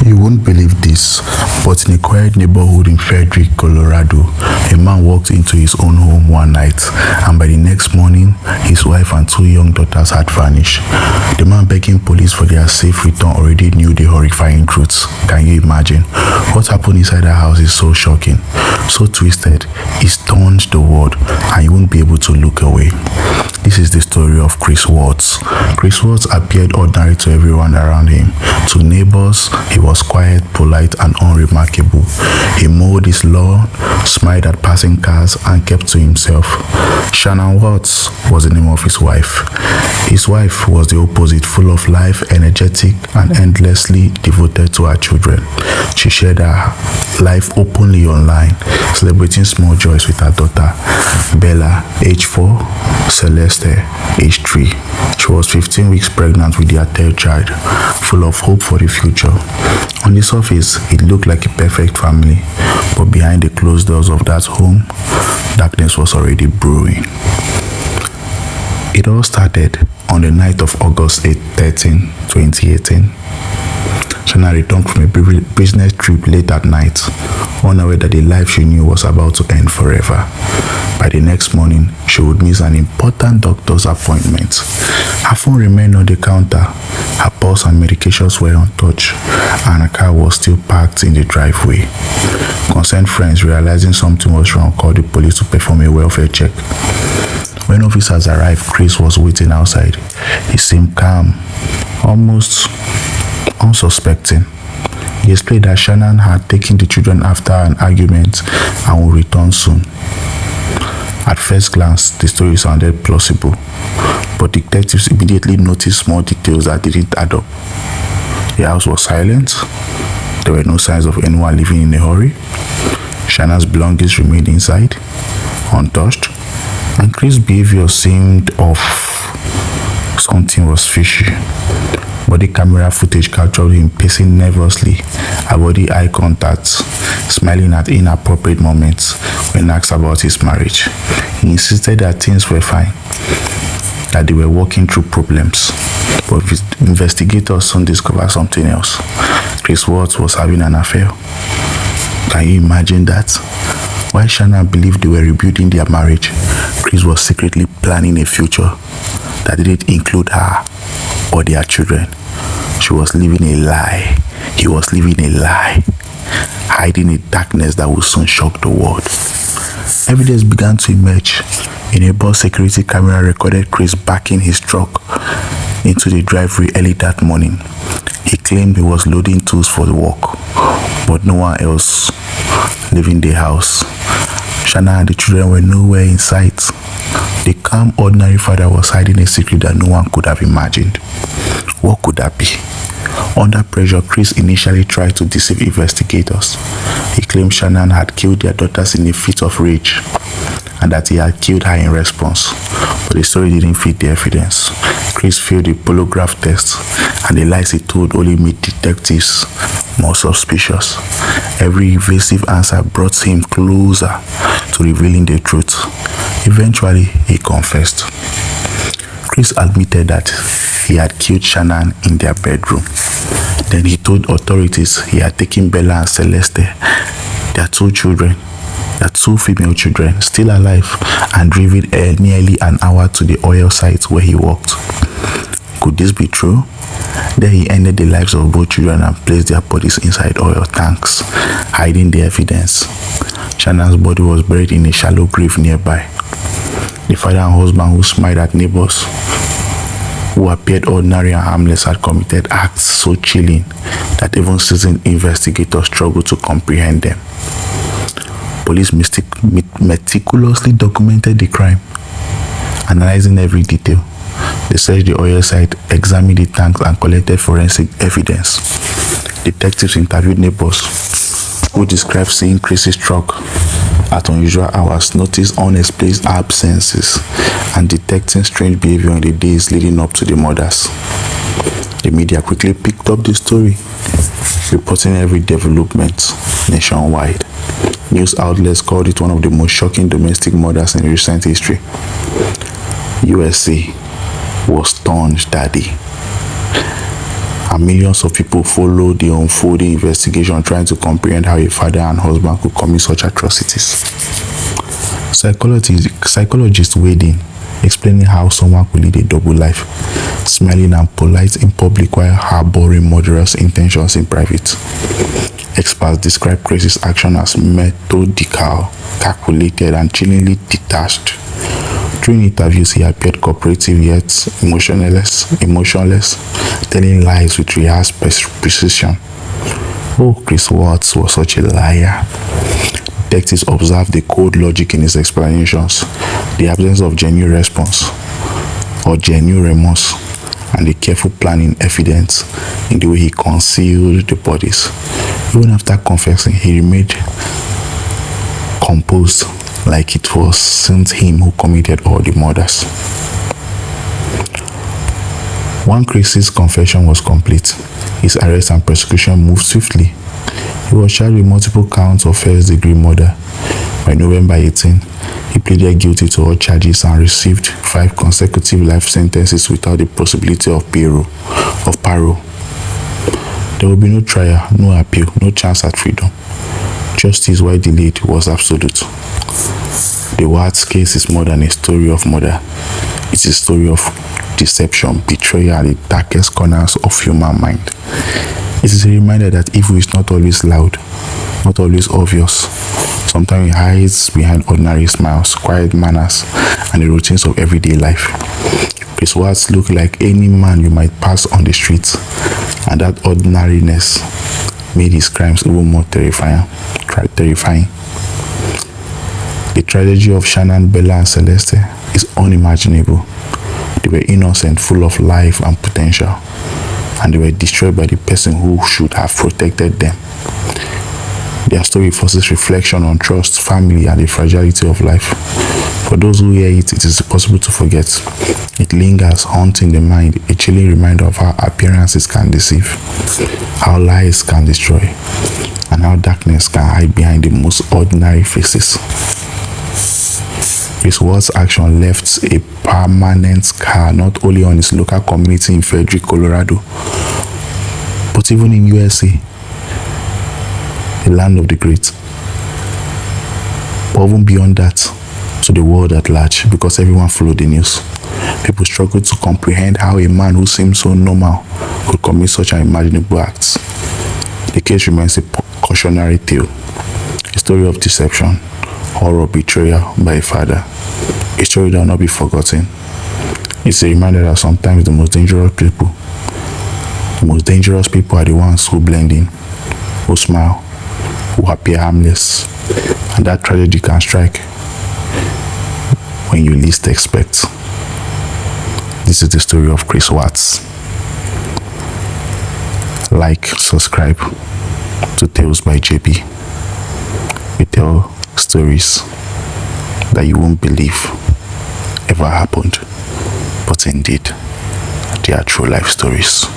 You won't believe this, but in a quiet neighborhood in Frederick, Colorado, a man walked into his own home one night, and by the next morning, his wife and 2 young daughters had vanished. The man begging police for their safe return already knew the horrifying truths. Can you imagine? What happened inside that house is so shocking, so twisted, it stunned the world, and you won't be able to look away. This is the story of Chris Watts. Chris Watts appeared ordinary to everyone around him. To neighbors, he was quiet, polite, and unremarkable. He mowed his lawn, smiled at passing cars, and kept to himself. Shannon Watts was the name of his wife. His wife was the opposite, full of life, energetic, and endlessly devoted to her children. She shared her life openly online, celebrating small joys with her daughter, Bella, age 4, Celeste, age 3. She was 15 weeks pregnant with their third child, full of hope for the future. On the surface, it looked like a perfect family, but behind the closed doors of that home, darkness was already brewing. It all started on the night of August 13, 2018. Shannon returned from a business trip late at night, unaware that the life she knew was about to end forever. By the next morning, she would miss an important doctor's appointment. Her phone remained on the counter, her pulse and medications were untouched, and her car was still parked in the driveway. Concerned friends, realizing something was wrong, called the police to perform a welfare check. When officers arrived, Chris was waiting outside. He seemed calm, almost unsuspecting. He explained that Shannon had taken the children after an argument and would return soon. At first glance, the story sounded plausible, but detectives immediately noticed small details that didn't add up. The house was silent. There were no signs of anyone living in a hurry. Shannon's belongings remained inside, untouched, and Chris' behavior seemed off. Something was fishy. Body camera footage captured him pacing nervously, avoiding eye contact, smiling at inappropriate moments when asked about his marriage. He insisted that things were fine, that they were working through problems. But investigators soon discovered something else. Chris Watts was having an affair. Can you imagine that? While Shannon believed they were rebuilding their marriage, Chris was secretly planning a future that didn't include her or their children. She was living a lie. He was living a lie, hiding a darkness that would soon shock the world. Evidence began to emerge. A neighbor's security camera recorded Chris backing his truck into the driveway early that morning. He claimed he was loading tools for the work, but no one else leaving the house. Shannon and the children were nowhere in sight. The calm, ordinary father was hiding a secret that no one could have imagined. What could that be? Under pressure, Chris initially tried to deceive investigators. He claimed Shannon had killed their daughters in a fit of rage, and that he had killed her in response. But the story didn't fit the evidence. Chris failed the polygraph test, and the lies he told only made detectives more suspicious. Every evasive answer brought him closer to revealing the truth. Eventually, he confessed. Chris admitted that he had killed Shannon in their bedroom. Then he told authorities he had taken Bella and Celeste, their 2 children, their 2 female children, still alive, and driven nearly an hour to the oil site where he worked. Could this be true? Then he ended the lives of both children and placed their bodies inside oil tanks, hiding the evidence. Shannon's body was buried in a shallow grave nearby. The father and husband, who smiled at neighbors, who appeared ordinary and harmless, had committed acts so chilling that even seasoned investigators struggled to comprehend them. Police meticulously documented the crime, analyzing every detail. They searched the oil site, examined the tanks, and collected forensic evidence. Detectives interviewed neighbors who described seeing Chris's truck at unusual hours, noticed unexplained absences, and detecting strange behavior in the days leading up to the murders. The media quickly picked up the story, reporting every development nationwide. News outlets called it one of the most shocking domestic murders in recent history. USA was Thorn's daddy. and millions of people followed the unfolding investigation, trying to comprehend how a father and husband could commit such atrocities. Psychologists weighed in, explaining how someone could lead a double life, smiling and polite in public while harboring murderous intentions in private. Experts describe Chris's action as methodical, calculated, and chillingly detached. During interviews, he appeared cooperative yet emotionless, telling lies with rehearsed precision. Oh, Chris Watts was such a liar. Detectives observed the cold logic in his explanations, the absence of genuine response or genuine remorse, and the careful planning evident in the way he concealed the bodies. Even after confessing, he remained composed, like it wasn't him who committed all the murders. Once Chris's confession was complete, his arrest and prosecution moved swiftly. He was charged with multiple counts of first-degree murder. By November 18, he pleaded guilty to all charges and received 5 consecutive life sentences without the possibility of parole. There will be no trial, no appeal, no chance at freedom. Justice, while delayed, was absolute. The Watts case is more than a story of murder. It's a story of deception, betrayal, and the darkest corners of human mind. It is a reminder that evil is not always loud, not always obvious. Sometimes it hides behind ordinary smiles, quiet manners, and the routines of everyday life. Chris Watts looked like any man you might pass on the streets, and that ordinariness made his crimes even more terrifying. The tragedy of Shannan, Bella, and Celeste is unimaginable. They were innocent, full of life and potential, and they were destroyed by the person who should have protected them. Their story forces reflection on trust, family, and the fragility of life. For those who hear it, it is impossible to forget. It lingers, haunting the mind, a chilling reminder of how appearances can deceive, how lies can destroy, and how darkness can hide behind the most ordinary faces. Chris Watts' action left a permanent scar not only on his local community in Frederick, Colorado, but even in USA, the land of the great. But even beyond that, to the world at large, because everyone followed the news. People struggled to comprehend how a man who seemed so normal could commit such unimaginable acts. The case remains a cautionary tale, a story of deception, horror, betrayal by a father, a story that will not be forgotten. It's a reminder that sometimes the most dangerous people are the ones who blend in, who smile, who appear harmless, and that tragedy can strike when you least expect. This is the story of Chris Watts. Like, subscribe to Tales by JP. We tell stories that you won't believe ever happened, but indeed they are true life stories.